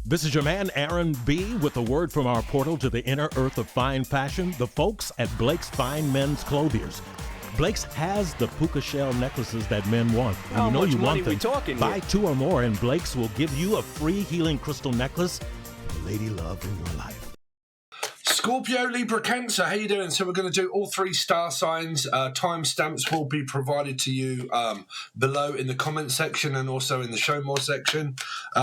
This is your man, Aaron B., with a word from our portal to the inner earth of fine fashion, the folks at Blake's Fine Men's Clothiers. Blake's has the puka shell necklaces that men want. And How you know much you money want them. we talking Buy here? 2 or more, and Blake's will give you a free healing crystal necklace for lady love in your life. Scorpio, Libra, Cancer, how you doing? So we're going to do all 3 star signs. Timestamps will be provided to you below in the comment section and also in the show more section,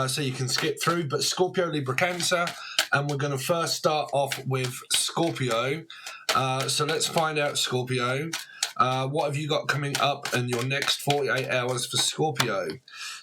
so you can skip through. But Scorpio, Libra, Cancer, and we're going to first start off with Scorpio. So let's find out, Scorpio. What have you got coming up in your next 48 hours for Scorpio?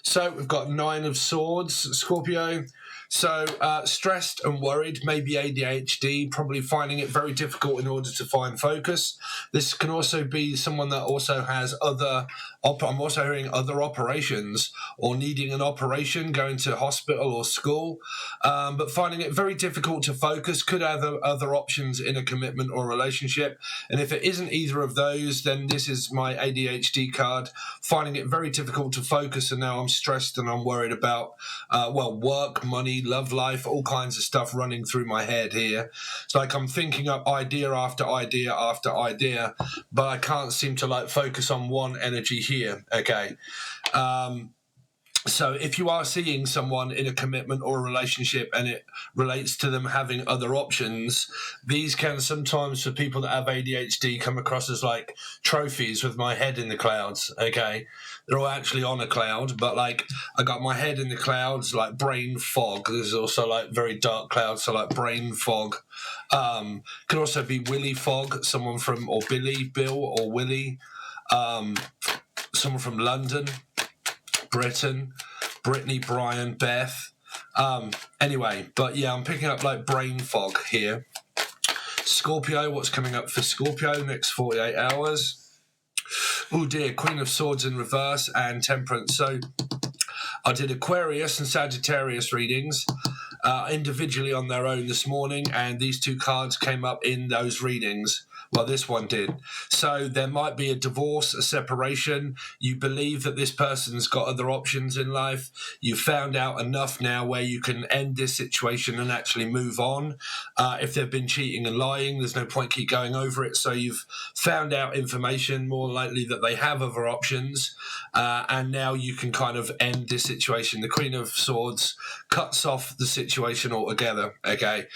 So we've got 9 of Swords, Scorpio. So stressed and worried, maybe ADHD, probably finding it very difficult in order to find focus. This can also be someone that also has other, I'm also hearing other operations or needing an operation, going to hospital or school, but finding it very difficult to focus, could have other options in a commitment or relationship. And if it isn't either of those, then this is my ADHD card, finding it very difficult to focus. And now I'm stressed and I'm worried about, work, money, love life, all kinds of stuff running through my head here. It's like I'm thinking up idea after idea after idea, but I can't seem to focus on one energy here. Okay. So if you are seeing someone in a commitment or a relationship and it relates to them having other options, these can sometimes, for people that have ADHD, come across as like trophies with my head in the clouds, okay? They're all actually on a cloud, but like I got my head in the clouds, like brain fog. There's also like very dark clouds, so like brain fog. Could also be Willy fog, someone from, or Billy, Bill or Willie, someone from London, Britain, Brittany, Brian, Beth. Anyway, but yeah, I'm picking up like brain fog here. Scorpio, what's coming up for Scorpio next 48 hours? Oh dear, Queen of Swords in reverse and Temperance. So I did Aquarius and Sagittarius readings individually on their own this morning, and these 2 cards came up in those readings. Well, this one did. So there might be a divorce, a separation. You believe that this person's got other options in life. You've found out enough now where you can end this situation and actually move on. If they've been cheating and lying, there's no point keep going over it. So you've found out information, more likely that they have other options. And now you can kind of end this situation. The Queen of Swords cuts off the situation altogether, okay?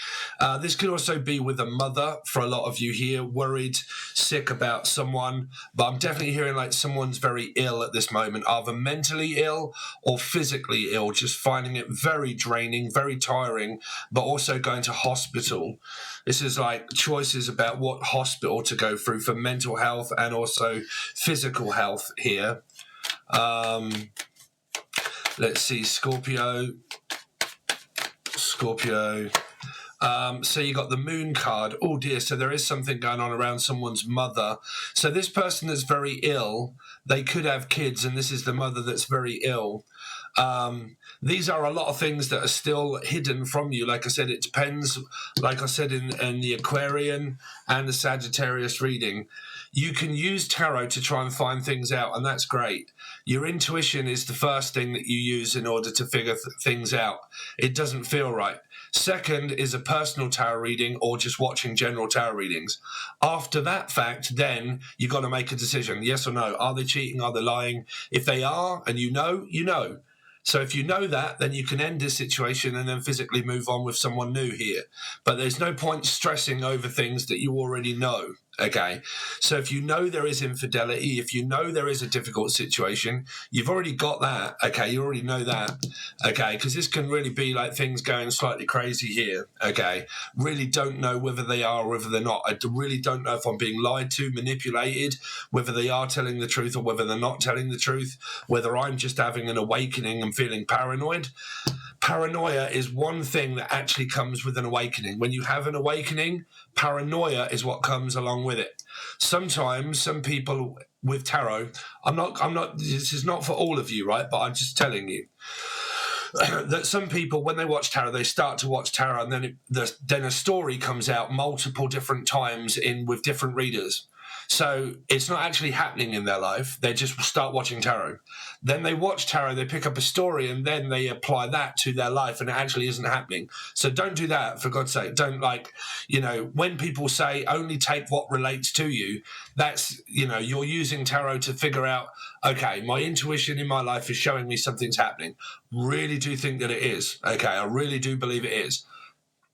This could also be with a mother for a lot of you here, worried, sick about someone, but I'm definitely hearing like someone's very ill at this moment, either mentally ill or physically ill, just finding it very draining, very tiring, but also going to hospital. This is like choices about what hospital to go through for mental health and also physical health here. Let's see, Scorpio. So you got the Moon card. Oh dear, so there is something going on around someone's mother. So this person that's very ill, they could have kids, and this is the mother that's very ill. These are a lot of things that are still hidden from you. Like I said, it depends, like I said in the Aquarian and the Sagittarius reading. You can use tarot to try and find things out, and that's great. Your intuition is the first thing that you use in order to figure things out. It doesn't feel right. Second is a personal tarot reading or just watching general tarot readings. After that fact, then you've got to make a decision, yes or no. Are they cheating? Are they lying? If they are, and you know, you know. So if you know that, then you can end this situation and then physically move on with someone new here. But there's no point stressing over things that you already know. Okay, so if you know there is infidelity, if you know there is a difficult situation, you've already got that. Okay, you already know that. Okay, because this can really be like things going slightly crazy here. Okay, really don't know whether they are or whether they're not. I really don't know if I'm being lied to, manipulated, whether they are telling the truth or whether they're not telling the truth, whether I'm just having an awakening and feeling paranoid. Paranoia is one thing that actually comes with an awakening. When you have an awakening, paranoia is what comes along with it. Sometimes some people with tarot, I'm not, this is not for all of you, right? But I'm just telling you that some people, when they watch tarot, they start to watch tarot and then a story comes out multiple different times with different readers. So it's not actually happening in their life. They just start watching tarot. Then they watch tarot, they pick up a story, and then they apply that to their life, and it actually isn't happening. So don't do that, for God's sake. Don't, like, you know, when people say only take what relates to you, that's, you know, you're using tarot to figure out, okay, my intuition in my life is showing me something's happening. Really do think that it is. Okay, I really do believe it is.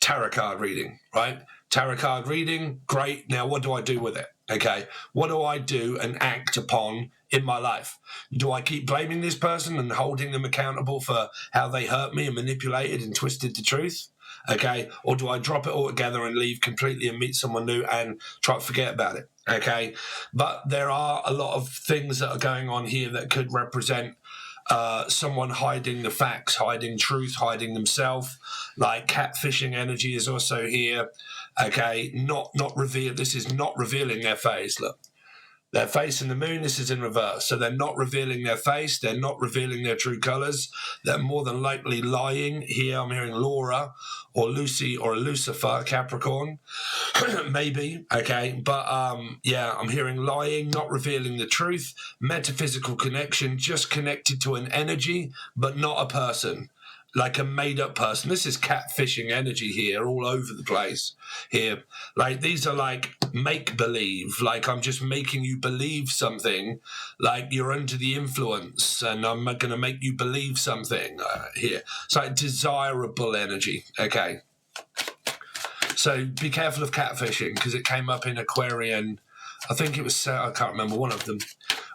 Tarot card reading, right? Tarot card reading, great. Now, what do I do with it? Okay, what do I do and act upon in my life? Do I keep blaming this person and holding them accountable for how they hurt me and manipulated and twisted the truth? Okay, or do I drop it all together and leave completely and meet someone new and try to forget about it? Okay, but there are a lot of things that are going on here that could represent someone hiding the facts, hiding truth, hiding themselves. Like catfishing energy is also here. Okay, not reveal. This is not revealing their face. Look, their face in the moon. This is in reverse. So they're not revealing their face. They're not revealing their true colors. They're more than likely lying. Here I'm hearing Laura or Lucy or Lucifer, Capricorn, maybe. Okay, but yeah, I'm hearing lying, not revealing the truth. Metaphysical connection, just connected to an energy, but not a person. Like a made-up person. This is catfishing energy here, all over the place here. Like, these are like make-believe. Like, I'm just making you believe something. Like, you're under the influence, and I'm going to make you believe something here. It's like desirable energy, okay? So be careful of catfishing, because it came up in Aquarian. I think it was, I can't remember, one of them.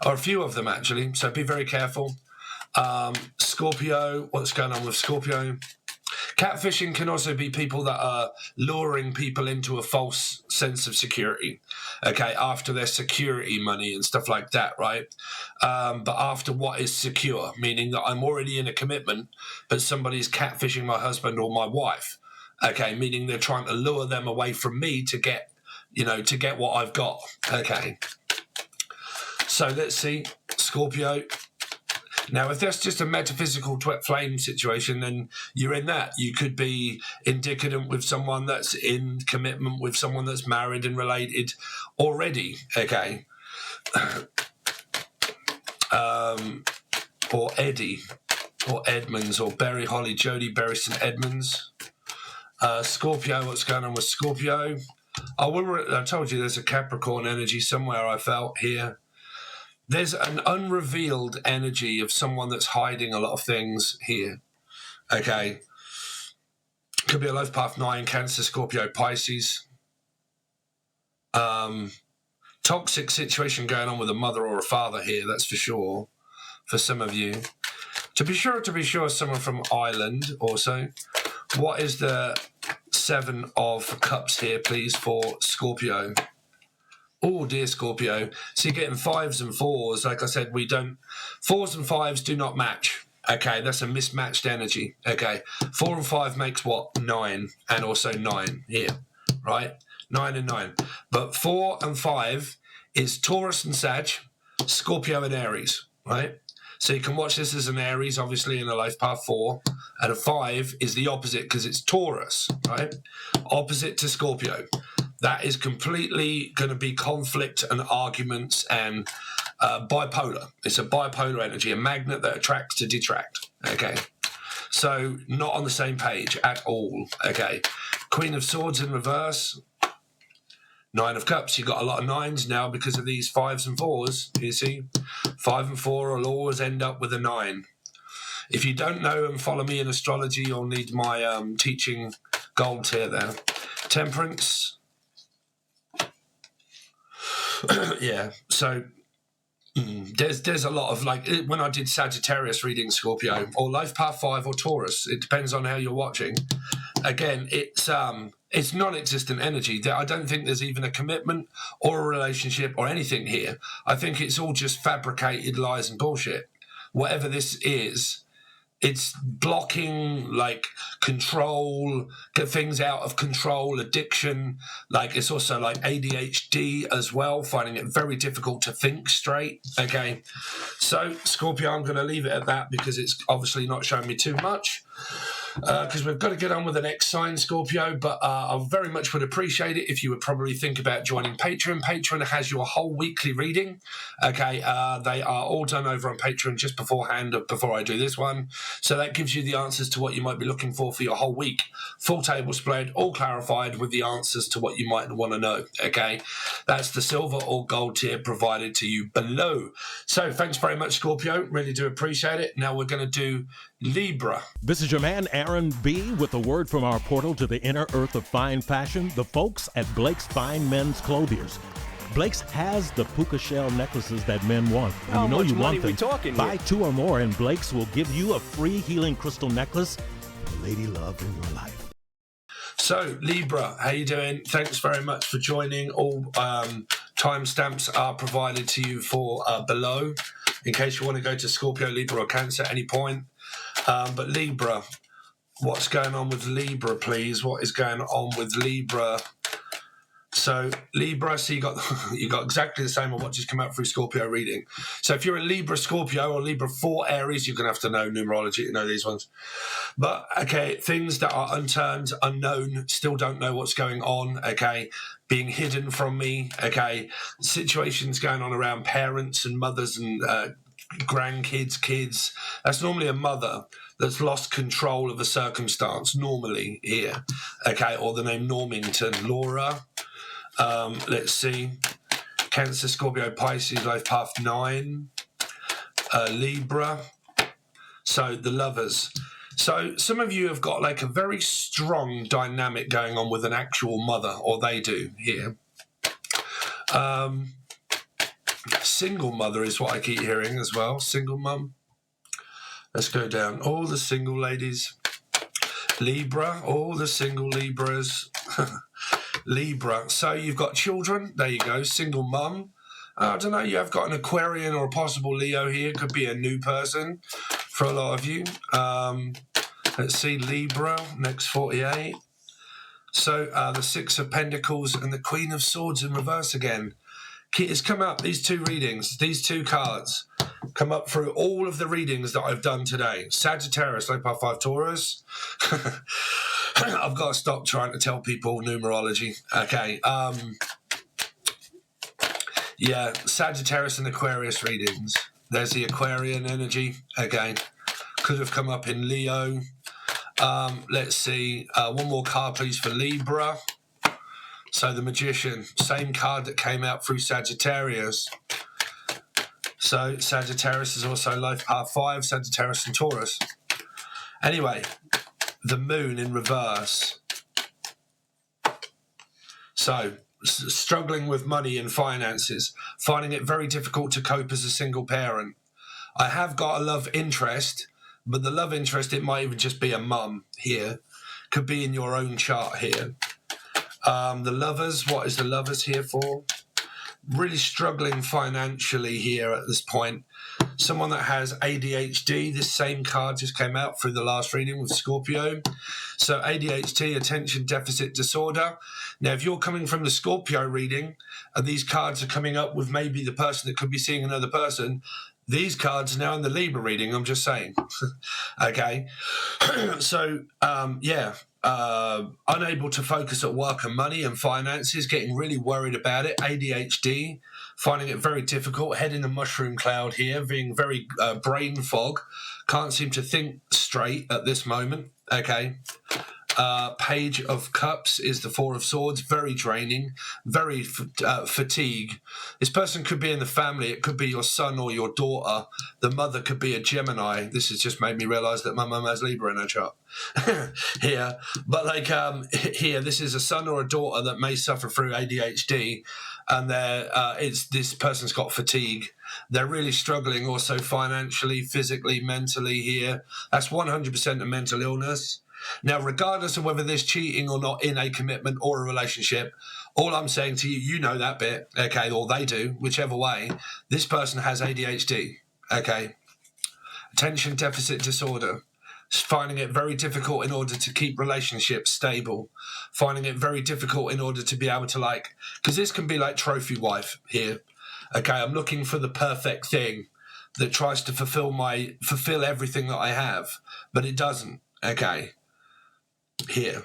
Or a few of them, actually. So be very careful. Scorpio, what's going on with Scorpio? Catfishing can also be people that are luring people into a false sense of security, okay, after their security money and stuff like that, right? But after what is secure, meaning that I'm already in a commitment, but somebody's catfishing my husband or my wife, okay, meaning they're trying to lure them away from me to get, you know, to get what I've got, okay? So let's see, Scorpio. Now, if that's just a metaphysical twin flame situation, then you're in that. You could be indicative with someone that's in commitment with someone that's married and related already, okay? Or Eddie, or Edmonds, or Berry Holly, Jodie Berryson Edmonds. Scorpio, what's going on with Scorpio? I told you there's a Capricorn energy somewhere I felt here. There's an unrevealed energy of someone that's hiding a lot of things here, okay? Could be a life path 9, Cancer, Scorpio, Pisces. Toxic situation going on with a mother or a father here, that's for sure, for some of you. To be sure, someone from Ireland also. What is the 7 of Cups here, please, for Scorpio? Oh, dear Scorpio. So you're getting 5s and 4s. Like I said, 4s and 5s do not match. Okay, that's a mismatched energy. Okay, 4 and 5 makes what? 9, and also 9 here, right? 9 and 9. But 4 and 5 is Taurus and Sag, Scorpio and Aries, right? So you can watch this as an Aries, obviously, in a life path 4. And a 5 is the opposite because it's Taurus, right? Opposite to Scorpio. That is completely going to be conflict and arguments and bipolar. It's a bipolar energy, a magnet that attracts to detract, okay? So not on the same page at all, okay? Queen of Swords in reverse. 9 of Cups. You've got a lot of 9s now because of these 5s and 4s, you see? 5 and 4 will always end up with a 9. If you don't know and follow me in astrology, you'll need my teaching gold tier there. Temperance. Yeah, so there's a lot of, like, when I did Sagittarius reading Scorpio, or life path 5 or Taurus, it depends on how you're watching. Again, it's non-existent energy. I don't think there's even a commitment or a relationship or anything here. I think it's all just fabricated lies and bullshit. Whatever this is, it's blocking, like, control, get things out of control, addiction. Like, it's also like ADHD as well, finding it very difficult to think straight. Okay, so Scorpio, I'm going to leave it at that because it's obviously not showing me too much. because we've got to get on with the next sign, Scorpio, but I very much would appreciate it if you would probably think about joining Patreon. Patreon has your whole weekly reading. Okay, they are all done over on Patreon just beforehand, before I do this one. So that gives you the answers to what you might be looking for your whole week. Full table spread, all clarified with the answers to what you might want to know. Okay, that's the silver or gold tier provided to you below. So thanks very much, Scorpio. Really do appreciate it. Now we're going to do Libra. This is your man, Aaron B., with a word from our portal to the inner earth of fine fashion, the folks at Blake's Fine Men's Clothiers. Blake's has the puka shell necklaces that men want. And How you know much you money want we them. talking Buy here? 2 or more, and Blake's will give you a free healing crystal necklace for lady love in your life. So, Libra, how you doing? Thanks very much for joining. All timestamps are provided to you for below, in case you want to go to Scorpio, Libra, or Cancer at any point. But Libra, what's going on with Libra, please? What is going on with Libra? So Libra, so you got exactly the same on what just come out through Scorpio reading. So if you're a Libra, Scorpio, or Libra 4 Aries, you're going to have to know numerology to know these ones. But, okay, things that are unturned, unknown, still don't know what's going on, okay, being hidden from me, okay, situations going on around parents and mothers and grandkids, kids. That's normally a mother that's lost control of a circumstance, normally here, okay, or the name Normington, Laura. Let's see, Cancer, Scorpio, Pisces, life path 9, Libra. So the lovers. So some of you have got like a very strong dynamic going on with an actual mother, or they do here. Single mother is what I keep hearing as well. Single mum. Let's go down. All the single ladies. Libra, all the single Libras. Libra. So you've got children. There you go. Single mum. I don't know. You have got an Aquarian or a possible Leo here. Could be a new person for a lot of you. Let's see. Libra. Next 48. So the 6 of Pentacles and the Queen of Swords in reverse again. It's come up, these 2 readings, these 2 cards come up through all of the readings that I've done today. Sagittarius, Life Path 5 Taurus. I've got to stop trying to tell people numerology. Okay. Yeah, Sagittarius and Aquarius readings. There's the Aquarian energy. Again, could have come up in Leo. Let's see. One more card, please, for Libra. So the Magician, same card that came out through Sagittarius. So Sagittarius is also Life Path 5, Sagittarius and Taurus. Anyway, the Moon in reverse. So struggling with money and finances, finding it very difficult to cope as a single parent. I have got a love interest, but the love interest, it might even just be a mum here. Could be in your own chart here. The lovers, what is the lovers here for? Really struggling financially here at this point. Someone that has ADHD, this same card just came out through the last reading with Scorpio. So ADHD, attention deficit disorder. Now, if you're coming from the Scorpio reading and these cards are coming up with maybe the person that could be seeing another person, these cards are now in the Libra reading, I'm just saying. Okay. So, yeah. Unable to focus at work and money and finances, getting really worried about it. ADHD, finding it very difficult. Head in a mushroom cloud here, being very brain fog. Can't seem to think straight at this moment. Okay. Page of Cups is the 4 of Swords. Very draining, very fatigue. This person could be in the family. It could be your son or your daughter. The mother could be a Gemini. This has just made me realise that my mum has Libra in her chart here. But like here, this is a son or a daughter that may suffer through ADHD, and this person's got fatigue. They're really struggling also financially, physically, mentally here. That's 100% a mental illness. Now, regardless of whether there's cheating or not in a commitment or a relationship, all I'm saying to you, you know that bit, okay, or they do, whichever way, this person has ADHD, okay? Attention deficit disorder. Finding it very difficult in order to keep relationships stable. Finding it very difficult in order to be able to because this can be like trophy wife here. Okay, I'm looking for the perfect thing that tries to fulfill everything that I have, but it doesn't, okay? here.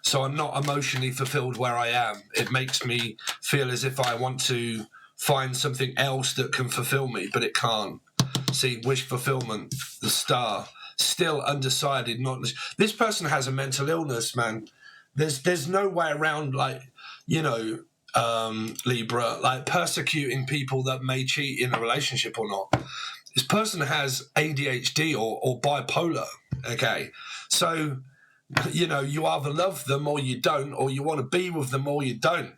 So I'm not emotionally fulfilled where I am. It makes me feel as if I want to find something else that can fulfill me, but it can't. See, wish fulfillment, the star, still undecided. Not this person has a mental illness, man. There's no way around, like, you know, Libra, like persecuting people that may cheat in a relationship or not. This person has ADHD or bipolar. Okay, so, you know, you either love them or you don't, or you want to be with them or you don't.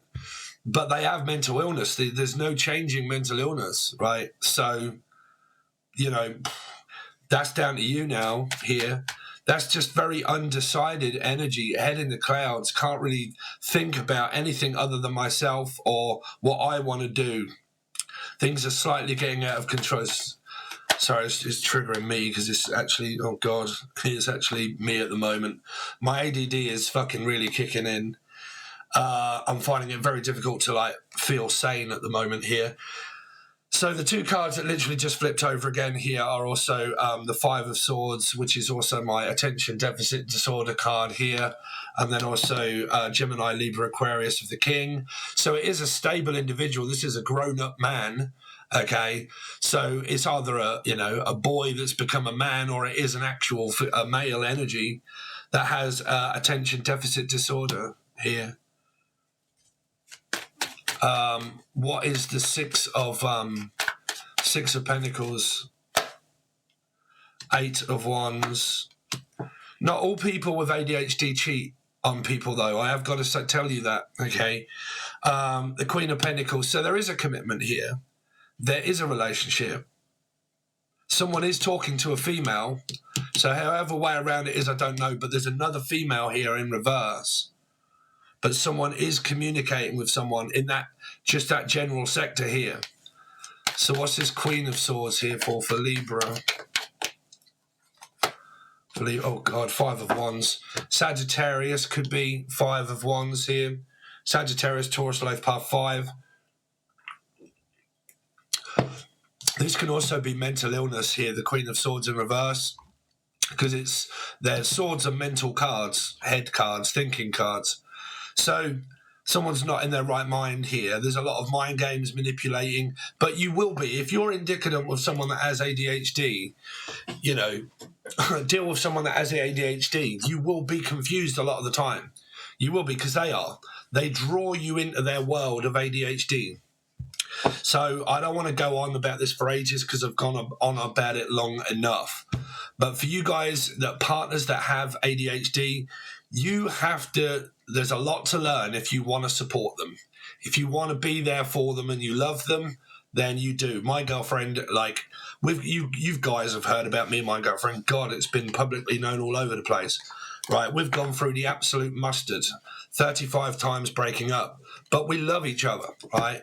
But they have mental illness. There's no changing mental illness, right? So, you know, that's down to you now here. That's just very undecided energy, head in the clouds, can't really think about anything other than myself or what I want to do. Things are slightly getting out of control. Sorry, it's triggering me because it's actually, oh God, it's actually me at the moment. My ADD is fucking really kicking in. I'm finding it very difficult to, like, feel sane at the moment here. So the two cards that literally just flipped over again here are also the Five of Swords, which is also my attention deficit disorder card here, and then also Gemini, Libra, Aquarius of the King. So it is a stable individual. This is a grown-up man. Okay, so it's either a boy that's become a man, or it is an actual male energy that has attention deficit disorder here. What is the Six of Pentacles? Eight of Wands. Not all people with ADHD cheat on people, though. I have got to tell you that. Okay, the Queen of Pentacles. So there is a commitment here. There is a relationship. Someone is talking to a female. So however way around it is, I don't know. But there's another female here in reverse. But someone is communicating with someone in that general sector here. So what's this Queen of Swords here for Libra? Oh God, Five of Wands. Sagittarius could be Five of Wands here. Sagittarius, Taurus, life path 5. This can also be mental illness here, the Queen of Swords in reverse, because their swords are mental cards, head cards, thinking cards. So someone's not in their right mind here. There's a lot of mind games, manipulating, but you will be. If you're indicative with someone that has ADHD, you know, deal with someone that has ADHD, you will be confused a lot of the time. You will be, because they draw you into their world of ADHD. So I don't want to go on about this for ages because I've gone on about it long enough. But for you guys, partners that have ADHD, there's a lot to learn if you want to support them. If you want to be there for them and you love them, then you do. My girlfriend, like, you guys have heard about me and my girlfriend. God, it's been publicly known all over the place. Right, we've gone through the absolute mustard, 35 times breaking up, but we love each other, right?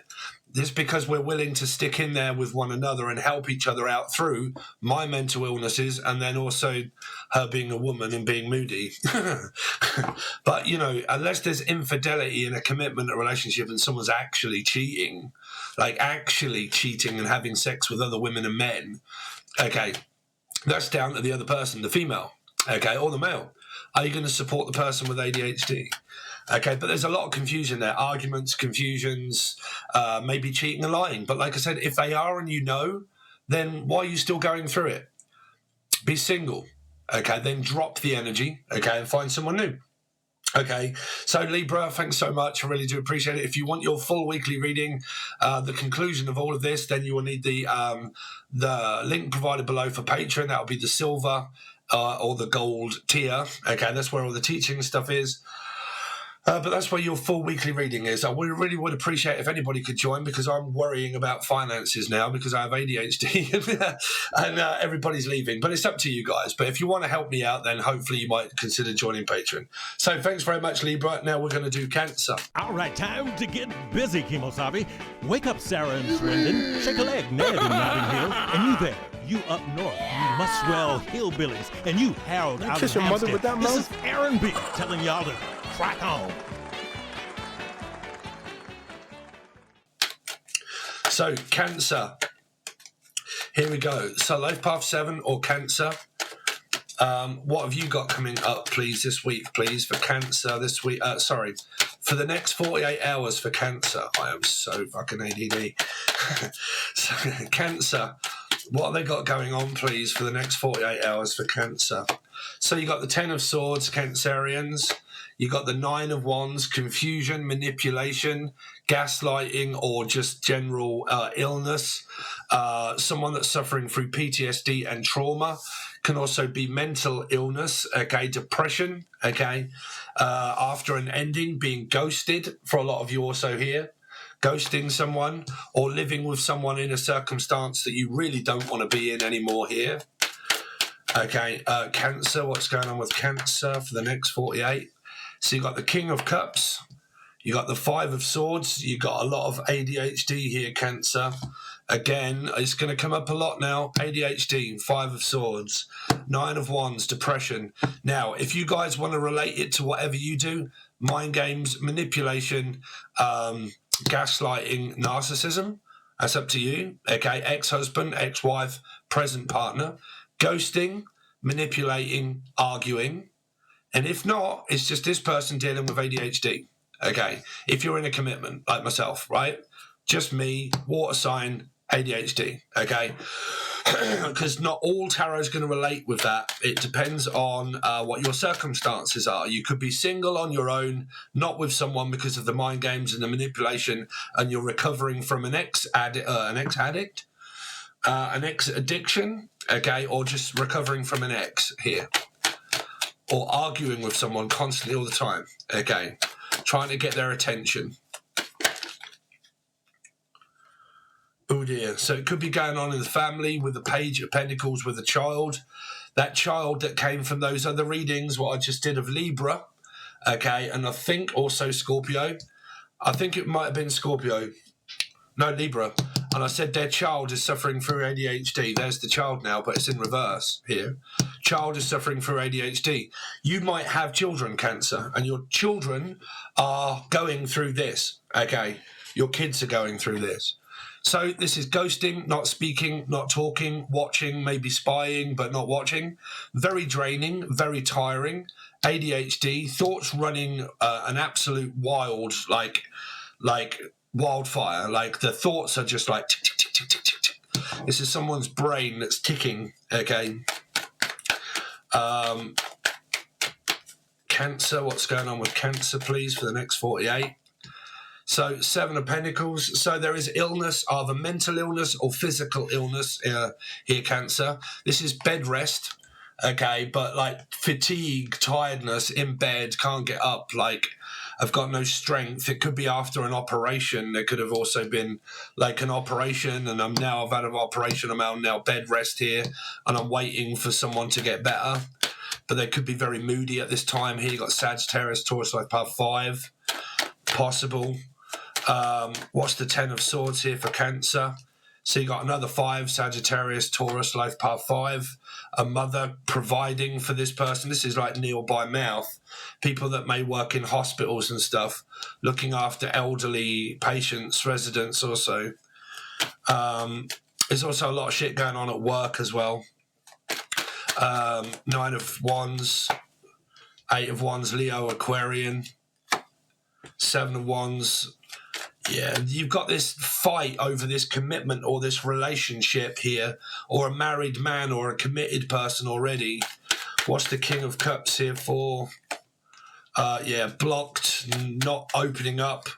This is because we're willing to stick in there with one another and help each other out through my mental illnesses, and then also her being a woman and being moody. But, you know, unless there's infidelity in a commitment, a relationship, and someone's actually cheating, like actually cheating and having sex with other women and men, okay, that's down to the other person, the female, okay, or the male. Are you going to support the person with ADHD? Okay, but there's a lot of confusion there. Arguments, confusions, maybe cheating and lying. But like I said, if they are and you know, then why are you still going through it? Be single. Okay, then drop the energy, okay, and find someone new. Okay, so Libra, thanks so much. I really do appreciate it. If you want your full weekly reading, the conclusion of all of this, then you will need the link provided below for Patreon. That will be the silver or the gold tier. Okay, that's where all the teaching stuff is. But that's where your full weekly reading is. I really would appreciate if anybody could join, because I'm worrying about finances now because I have ADHD and everybody's leaving. But it's up to you guys. But if you want to help me out, then hopefully you might consider joining Patreon. So thanks very much, Libra. Now we're going to do Cancer. All right, time to get busy, Kimosabi. Wake up, Sarah and Swindon. Shake a leg, Ned and Notting Hill. And you there, you up north, you Muswell hillbillies. And you, Harold, out of Hampstead. This is Aaron B. telling y'all to crack on. So, Cancer. Here we go. So, Life Path 7 or Cancer. What have you got coming up, please, this week, please, for Cancer this week? For the next 48 hours for Cancer. I am so fucking ADD. So, Cancer, what have they got going on, please, for the next 48 hours for Cancer? So you got the 10 of Swords, Cancerians. You got the 9 of Wands, confusion, manipulation, gaslighting, or just general illness. Someone that's suffering through PTSD and trauma. Can also be mental illness, okay, depression, okay, after an ending, being ghosted for a lot of you also here, ghosting someone or living with someone in a circumstance that you really don't want to be in anymore here. Okay, Cancer, what's going on with Cancer for the next 48? So you got the King of Cups, you got the 5 of Swords, you got a lot of ADHD here, Cancer. Again, it's going to come up a lot now. ADHD, 5 of Swords, 9 of Wands, depression. Now, if you guys want to relate it to whatever you do, mind games, manipulation, gaslighting, narcissism, that's up to you. Okay, ex-husband, ex-wife, present partner, ghosting, manipulating, arguing. And if not, it's just this person dealing with ADHD. Okay, if you're in a commitment like myself, right? Just me, water sign, ADHD, okay? Because not all tarot is going to relate with that. It depends on what your circumstances are. You could be single on your own, not with someone because of the mind games and the manipulation, and you're recovering from an ex-addict, an ex-addiction, okay, or just recovering from an ex here, or arguing with someone constantly all the time, okay, trying to get their attention. Oh dear. So it could be going on in the family with the Page of Pentacles with a child. That child that came from those other readings, what I just did of Libra. Okay. And I think also Scorpio. I think it might have been Scorpio. No, Libra. And I said their child is suffering through ADHD. There's the child now, but it's in reverse here. Child is suffering through ADHD. You might have children, Cancer, and your children are going through this. Okay. Your kids are going through this. So this is ghosting, not speaking, not talking, watching, maybe spying, but not watching. Very draining, very tiring. ADHD, thoughts running an absolute wild, like wildfire. Like the thoughts are just like tick, tick, tick, tick, tick, tick, tick. This is someone's brain that's ticking, okay? Cancer, what's going on with Cancer, please, for the next 48? So 7 of Pentacles. So there is illness, either mental illness or physical illness here, Cancer. This is bed rest, okay, but like fatigue, tiredness, in bed, can't get up, like I've got no strength. It could be after an operation. There could have also been like an operation, and I've had an operation. I'm out now bed rest here, and I'm waiting for someone to get better. But they could be very moody at this time here. You've got Sagittarius, Taurus, life path 5, possible. What's the 10 of Swords here for Cancer? So you got another 5, Sagittarius, Taurus, life path 5. A mother providing for this person. This is like Neil by mouth. People that may work in hospitals and stuff, looking after elderly patients, residents also. There's also a lot of shit going on at work as well. 9 of Wands, 8 of Wands, Leo, Aquarian. 7 of Wands. Yeah, you've got this fight over this commitment or this relationship here, or a married man or a committed person already. What's the King of Cups here for? Yeah, blocked, not opening up.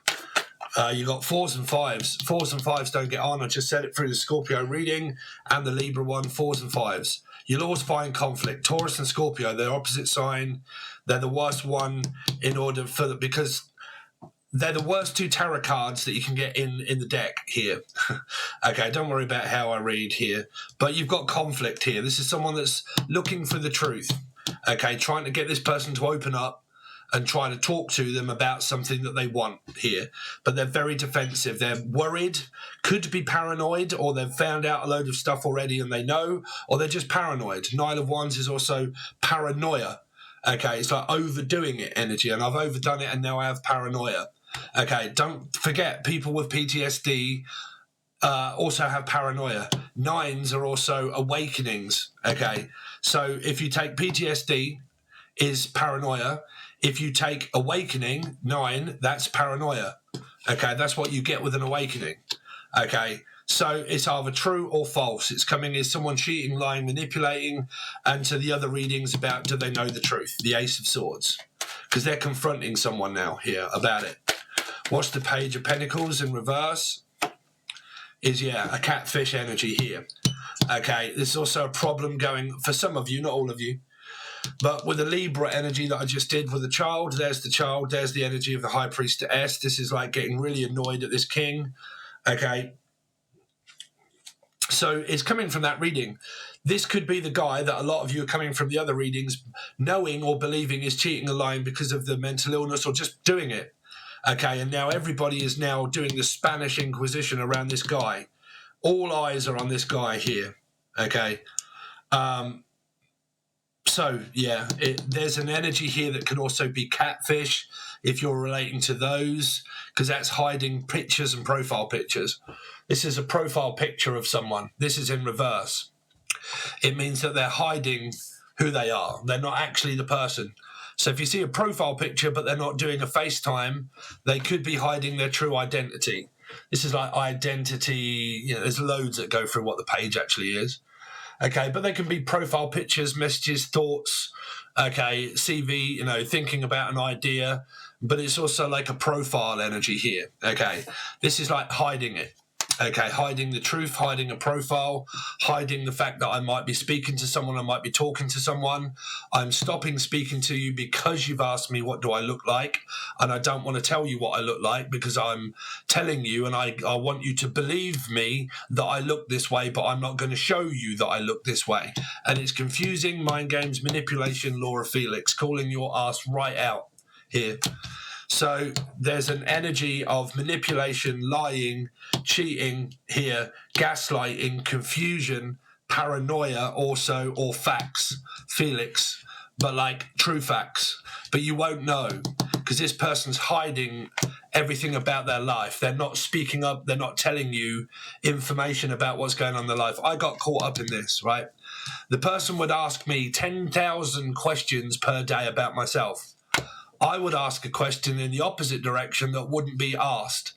You got 4s and 5s. 4s and 5s don't get on. I just said it through the Scorpio reading and the Libra one, 4s and 5s. You'll always find conflict. Taurus and Scorpio, they're opposite sign. They're the worst one because they're the worst 2 tarot cards that you can get in the deck here. Okay, don't worry about how I read here. But you've got conflict here. This is someone that's looking for the truth. Okay, trying to get this person to open up and try to talk to them about something that they want here. But they're very defensive. They're worried, could be paranoid, or they've found out a load of stuff already and they know, or they're just paranoid. 9 of Wands is also paranoia. Okay, it's like overdoing it energy, and I've overdone it and now I have paranoia. Okay, don't forget, people with PTSD also have paranoia. 9s are also awakenings. Okay, so if you take PTSD, is paranoia. If you take awakening, 9, that's paranoia. Okay, that's what you get with an awakening. Okay, so it's either true or false. It's coming as someone cheating, lying, manipulating, and to the other readings about do they know the truth? The Ace of Swords, because they're confronting someone now here about it. What's the Page of Pentacles in reverse? Is, a catfish energy here. Okay, there's also a problem going for some of you, not all of you. But with the Libra energy that I just did with the child, there's the energy of the High Priestess. This is like getting really annoyed at this king. Okay. So it's coming from that reading. This could be the guy that a lot of you are coming from the other readings, knowing or believing is cheating or lying because of the mental illness or just doing it. Okay, and now everybody is now doing the Spanish Inquisition around this guy. All eyes are on this guy here. Okay. So, there's an energy here that can also be catfish if you're relating to those, because that's hiding pictures and profile pictures. This is a profile picture of someone. This is in reverse. It means that they're hiding who they are. They're not actually the person. So if you see a profile picture but they're not doing a FaceTime, they could be hiding their true identity. This is like identity, there's loads that go through what the page actually is. Okay, but they can be profile pictures, messages, thoughts, okay, CV, thinking about an idea, but it's also like a profile energy here, okay. This is like hiding it, okay, hiding the truth, hiding a profile, hiding the fact that I might be speaking to someone, I might be talking to someone. I'm stopping speaking to you because you've asked me what do I look like, and I don't want to tell you what I look like because I'm telling you and I want you to believe me that I look this way, but I'm not going to show you that I look this way. And it's confusing, mind games, manipulation, law of Felix, calling your ass right out here. So there's an energy of manipulation, lying, cheating here, gaslighting, confusion, paranoia also, or facts, Felix, but like true facts. But you won't know because this person's hiding everything about their life. They're not speaking up. They're not telling you information about what's going on in their life. I got caught up in this, right? The person would ask me 10,000 questions per day about myself. I would ask a question in the opposite direction that wouldn't be asked.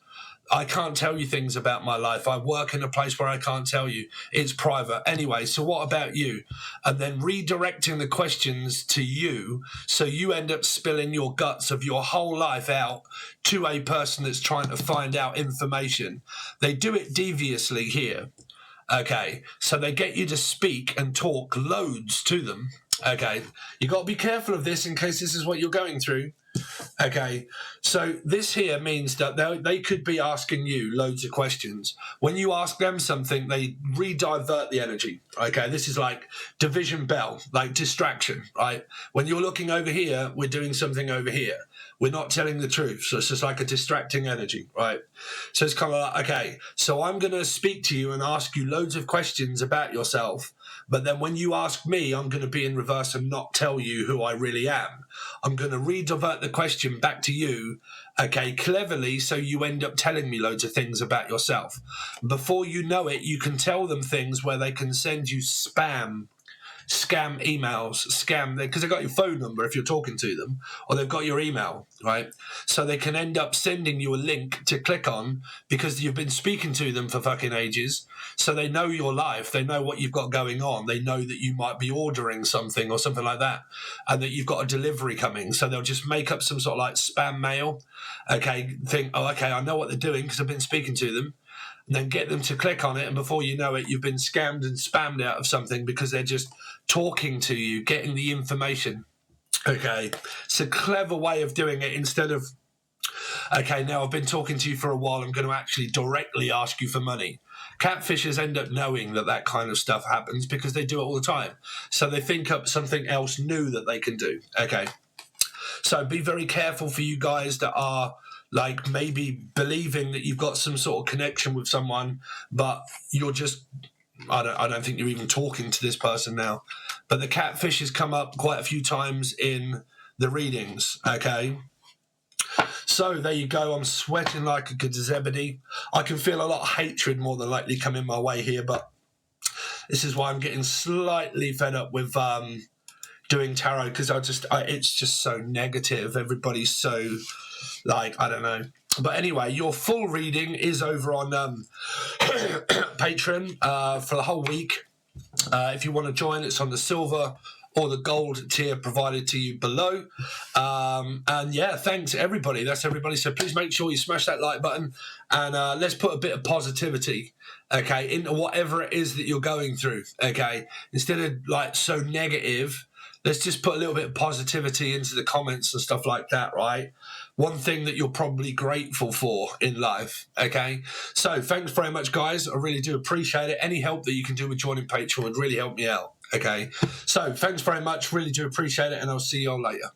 I can't tell you things about my life. I work in a place where I can't tell you. It's private. Anyway, so what about you? And then redirecting the questions to you so you end up spilling your guts of your whole life out to a person that's trying to find out information. They do it deviously here. Okay, so they get you to speak and talk loads to them. Okay, you got to be careful of this in case this is what you're going through. Okay, so this here means that they could be asking you loads of questions. When you ask them something, they re-divert the energy. Okay, this is like division bell, like distraction, right? When you're looking over here, we're doing something over here. We're not telling the truth, so it's just like a distracting energy, right? So it's kind of like, okay, so I'm going to speak to you and ask you loads of questions about yourself, but then when you ask me, I'm going to be in reverse and not tell you who I really am. I'm going to re-divert the question back to you, okay, cleverly, so you end up telling me loads of things about yourself. Before you know it, you can tell them things where they can send you scam emails, because they've got your phone number if you're talking to them, or they've got your email, right? So they can end up sending you a link to click on because you've been speaking to them for fucking ages. So they know your life, they know what you've got going on, they know that you might be ordering something or something like that, and that you've got a delivery coming. So they'll just make up some sort of like spam mail, okay, think, oh, okay, I know what they're doing because I've been speaking to them. And then get them to click on it, and before you know it, you've been scammed and spammed out of something because they're just talking to you, getting the information. Okay, it's a clever way of doing it instead of, okay, now I've been talking to you for a while, I'm going to actually directly ask you for money. Catfishers end up knowing that kind of stuff happens because they do it all the time. So they think up something else new that they can do. Okay, so be very careful for you guys that are like maybe believing that you've got some sort of connection with someone, but you're just, I don't think you're even talking to this person now. But the catfish has come up quite a few times in the readings, okay? So there you go. I'm sweating like a good zebedee. I can feel a lot of hatred more than likely coming my way here, but this is why I'm getting slightly fed up with doing tarot, because it's just so negative. Everybody's so, like, I don't know. But anyway, your full reading is over on Patreon for the whole week. If you want to join, it's on the silver or the gold tier provided to you below. And yeah, thanks everybody. That's everybody. So please make sure you smash that like button, and let's put a bit of positivity, okay, into whatever it is that you're going through, okay? Instead of like so negative, let's just put a little bit of positivity into the comments and stuff like that, right? One thing that you're probably grateful for in life, okay? So thanks very much, guys. I really do appreciate it. Any help that you can do with joining Patreon would really help me out, okay? So thanks very much. Really do appreciate it, and I'll see you all later.